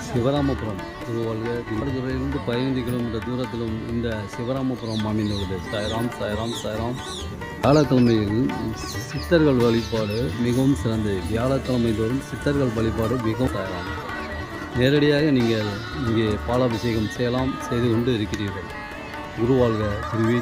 Sivaramapuram திருவாழ்க மருதுறையிலிருந்து 15 kilometre தூரத்திலும் இந்த சிவராமபுரம் அமைந்துள்ளது. சாய்ராம் சாய்ராம் சாய்ராம். வியாழக்கிழமையில் சித்தர்கள் வழிபாடு மிகவும் சிறந்தது. வியாழக்கிழமை தோறும் சித்தர்கள் வழிபாடு மிகவும் சாய்ராம். நேரடியாக நீங்கள் இங்கே பாலாபிஷேகம் செய்து கொண்டு இருக்கிறீர்கள். குருவாழ்க குருவே.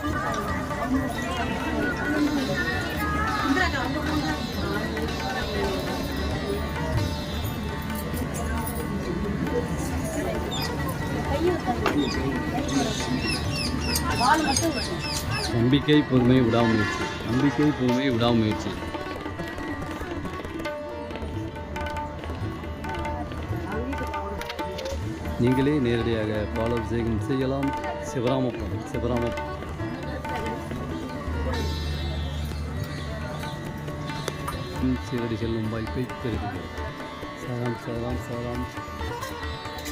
நம்பிக்கை பொறுமை விடாமுயற்சி. நம்பிக்கை பொறுமை விடாமுயற்சி. நீங்களே நேரடியாக பாலாபிஷேகம் செய்யலாம். சிவராமபுரம் சீரடி செல்லும் வாய்ப்பை பெறுகிறோம். சாராம் சாராம் சாராம்.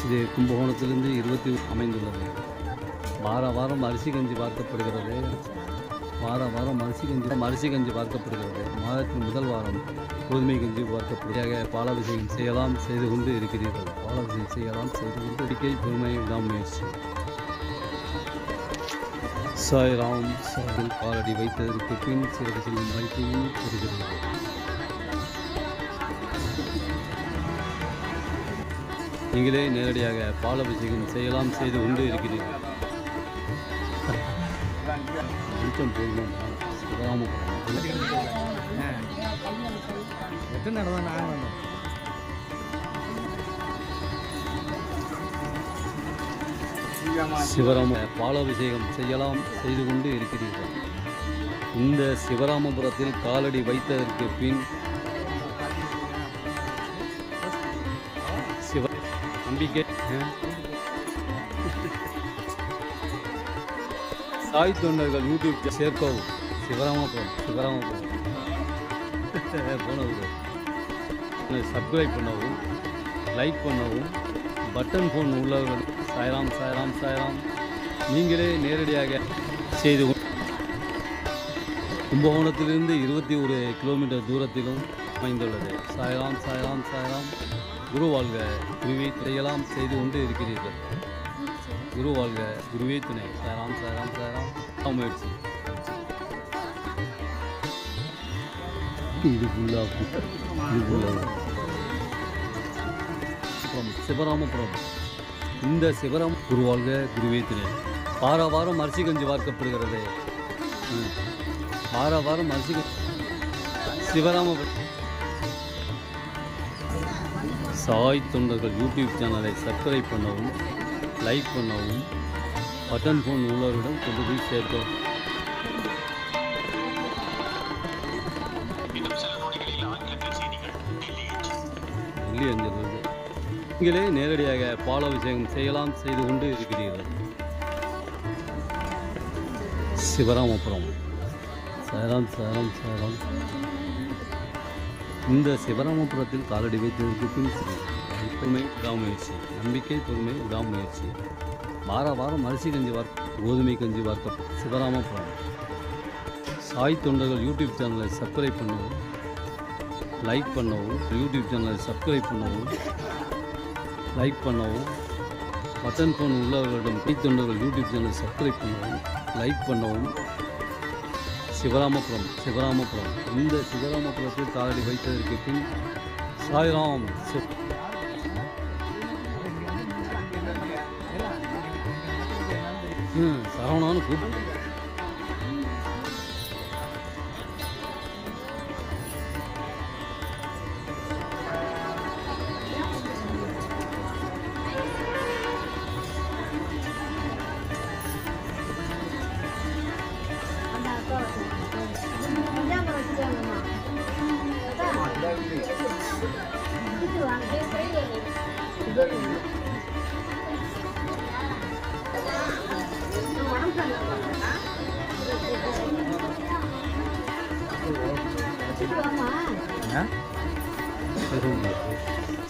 இது கும்பகோணத்திலிருந்து 20 அமைந்துள்ளது. வாரம் அரிசி கஞ்சி பார்க்கப்படுகிறது. வாரம் அரிசி கஞ்சி பார்க்கப்படுகிறது. மாதத்தின் முதல் வாரம் கோதுமை கஞ்சி பார்க்கப்படுகிறது. பாலாபிஷேகம் செய்து கொண்டு இருக்கிறீர்கள். பாலாபிஷேகம் செய்து கொண்டு நம்பிக்கை பொறுமை விடாமுயற்சி. சாய்ராம் சாதில் காலடி வைத்ததற்கு பின் சீரடி செல்லும் வாய்ப்பையும் பெறுகிறது. நீங்களே நேரடியாக பாலாபிஷேகம் செய்து கொண்டு இருக்கிறீர்கள். சிவராம பாலாபிஷேகம் செய்து கொண்டு இருக்கிறீர்கள். இந்த சிவராமபுரத்தில் காலடி வைத்ததற்கு பின் நம்பிக்கை சாய் தொண்டர்கள் யூடியூப் சேர்க்கவும். சிவராமபுரம் சப்ஸ்கிரைப் பண்ணவும், லைக் பண்ணவும், பட்டன் ஃபோன் உள்ளவர்கள் சாய்ராம் சாய்ராம் சாய்ராம். நீங்களே நேரடியாக செய்து கும்பகோணத்திலிருந்து 21 கிலோமீட்டர் தூரத்திலும் அமைந்துள்ளது. சாய்ராம் சாய்ராம் சாய்ராம். குருவாழ்க குருவே செய்து கொண்டு இருக்கிறீர்கள். குருவாழ்க குருவே துணை. சாய்ராம் சாய்ராம் சாய்ராம். முயற்சி. சிவராமபுரம். இந்த குருவாழ்க குருவே துணை. வாரம் அரிசி கஞ்சி பார்க்கப்படுகிறது. வாரம் அரிசி சிவராமபுரம். சாய் தொண்டர்கள் யூடியூப் சேனலை சப்ஸ்கிரைப் பண்ணவும், லைக் பண்ணவும், பட்டன் ஃபோன் உள்ளவரிடம் கொண்டு போய் சேர்க்கவும். நீங்களே நேரடியாக பாலாபிஷேகம் செய்து கொண்டு இருக்கிறீர்கள். சிவராமபுரம். சாய்ராம் சாய்ராம் சாய்ராம். இந்த சிவராமபுரத்தில் காலடி வைத்ததற்கு பின் பொறுமை விடாமுயற்சி. நம்பிக்கை பொறுமை விடாமுயற்சி. வாரம் அரிசி கஞ்சி கோதுமை கஞ்சி பார்க்க. சிவராமபுரம். சாய் தொண்டர்கள் யூடியூப் சேனலை சப்ஸ்கிரைப் பண்ணவும், லைக் பண்ணவும், பட்டன் ஃபோன் உள்ளவர்களிடம் சாய் தொண்டர்கள் யூடியூப் சேனலை சப்ஸ்கிரைப் பண்ணவும், லைக் பண்ணவும். சிவராமபுரம். இந்த சிவராமபுரத்தில் காலடி வைத்ததற்கு பின் சாய்ராம் சரவணான்னு கூப்பிட்டு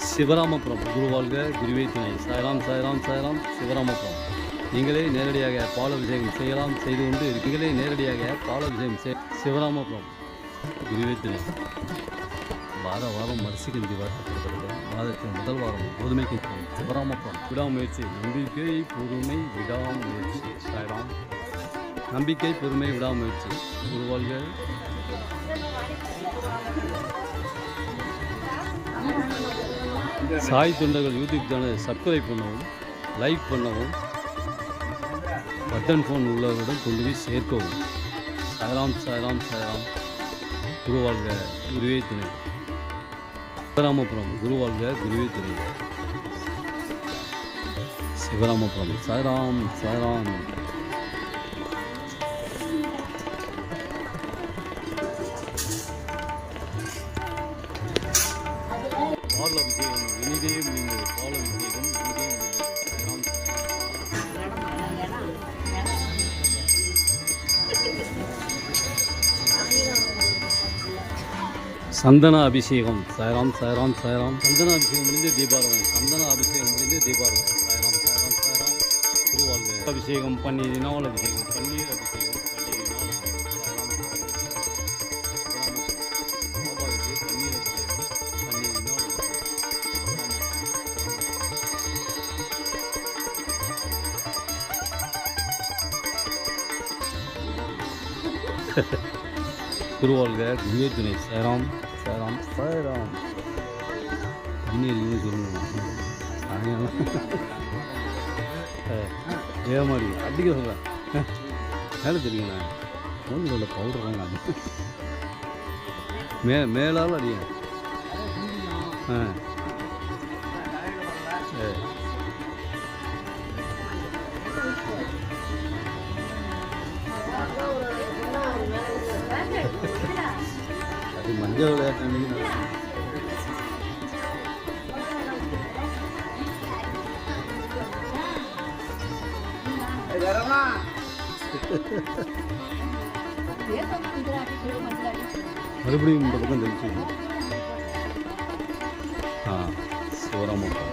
சிவராமபுரம். குருவாழ்க குருவே துணை. சாய்ராம் சாய்ராம் சாய்ராம். சிவராமபுரம். நீங்களே நேரடியாக பாலாபிஷேகம் செய்து கொண்டு நீங்களே நேரடியாக பாலாபிஷேகம் சிவராமபுரம் குருவே துணை. வாரம் அரிசி கஞ்சி வார்க்கப்படுகிறது. மாதத்தின் முதல் வாரம் கோதுமை கஞ்சி. சிவராமபுரம் விடாமுயற்சி. நம்பிக்கை பொறுமை விடாமுயற்சி. சாய்ராம். நம்பிக்கை பொறுமை விடாமுயற்சி. குருவாழ்க. சாய் தொண்டர்கள் யூடியூப் சேனலை சப்ஸ்கிரைப் பண்ணவும், லைக் பண்ணவும், பட்டன் ஃபோன் உள்ளவரிடம் கொண்டு போய் சேர்க்கவும். சாய்ராம் சாய்ராம் சாய்ராம். குருவாழ்க குருவே துணை. சிவராமபுரம் குருவாழ்க குருவே துணை. சிவராமபுரம் சாய்ராம் சாய்ராம். பால் அபிஷேகம் இனிதே முடிந்தது. பால் அபிஷேகம் இனிதே முடிந்தது. சந்தன அபிஷேகம். சாய்ராம் சாய்ராம் சாய்ராம். சந்தன அபிஷேகம் முடிந்து தீபாரதனை. சந்தன அபிஷேகம் முடிந்து தீபாரதனை. சாய்ராம் சாய்ராம் சாய்ராம். குருவாழ்க. அபிஷேகம் பன்னீரினால் அபிஷேகம். பன்னீர் அபிஷேகம் பன்னீரினால் சாய்ராம் பாபாவுக்கு பன்னீர் அபிஷேகம் பன்னீரினால். குருவாழ்க குருவே துணை. சாய்ராம் சாய்ராம் சாய்ராம். பன்னீர் சொல்லணும். ஏமாடி அடிக்க சொல்ல மேலே தெரியுங்கண்ணா. மூஞ்சில் பவுடர் வாங்க. மேலால் அடிய. அது மஞ்சள் விளையாட்டு. மறுபடியும் இந்த பக்கம் தெளிச்சு. சிவராமபுரம்.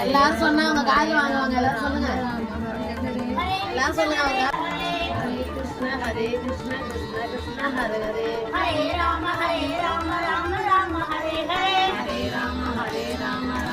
எல்லாரும் சொன்னா அவங்க காது வாங்குவாங்க. எல்லாரும் சொல்லுங்க. எல்லாரும் சொல்லுங்க. ஹரே கிருஷ்ணா கிருஷ்ணா கிருஷ்ணா ஹரே ஹரே. ஹரே ராம ராம ராம ஹரே ஹரே. ஹரே ராம ராம